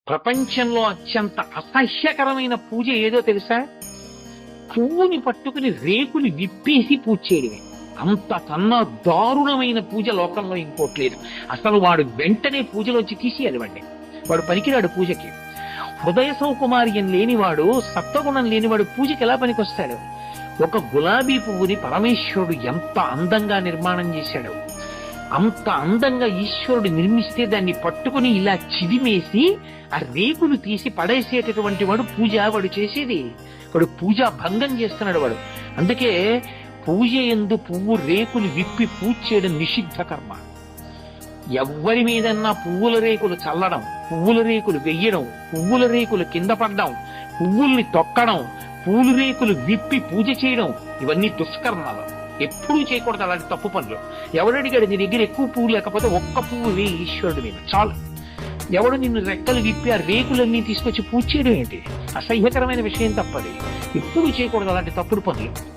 ప్రపంచంలో అత్యంత అసహ్యకరమైన పూజ ఏదో తెలుసా? పువ్వుని పట్టుకుని రేకుని విప్పేసి పూజ చేయడమే. అంతకన్నా దారుణమైన పూజ లోకంలో ఇంకోటి లేదు. అసలు వాడు వెంటనే పూజలోంచి తీసేయాలి వాడిని. వాడు పనికిరాడు పూజకి. హృదయ సౌకుమార్యం లేనివాడు, సత్వగుణం లేనివాడు పూజకి ఎలా పనికొస్తాడు? ఒక గులాబీ పువ్వుని పరమేశ్వరుడు ఎంత అందంగా నిర్మాణం చేశాడు. అంత అందంగా ఈశ్వరుడు నిర్మిస్తే దాన్ని పట్టుకుని ఇలా చిదిమేసి ఆ రేకులు తీసి పడేసేటటువంటి వాడు పూజ వాడు చేసేది. వాడు పూజ భంగం చేస్తున్నాడు వాడు. అందుకే పూజ యందు పువ్వు రేకులు విప్పి పూజ చేయడం నిషిద్ధ కర్మ. ఎవ్వరి మీదన్నా పువ్వుల రేకులు చల్లడం, పువ్వుల రేకులు వెయ్యడం, పువ్వుల రేకులు కింద పడ్డం, పువ్వుల్ని తొక్కడం, పూలు రేకులు విప్పి పూజ చేయడం, ఇవన్నీ దుష్కర్మాలు. ఎప్పుడూ చేయకూడదు అలాంటి తప్పు పనులు. ఎవడడిగాడు నీ దగ్గర ఎక్కువ పువ్వు లేకపోతే ఒక్క పువ్వు వే ఈశ్వరుడి మీద చాలు. ఎవడు నిన్ను రెక్కలు విప్పి ఆ రేకులన్నీ తీసుకొచ్చి పూజ చేయడం ఏంటి? అసహ్యకరమైన విషయం తప్పది. ఎప్పుడూ చేయకూడదు అలాంటి తప్పుడు పనులు.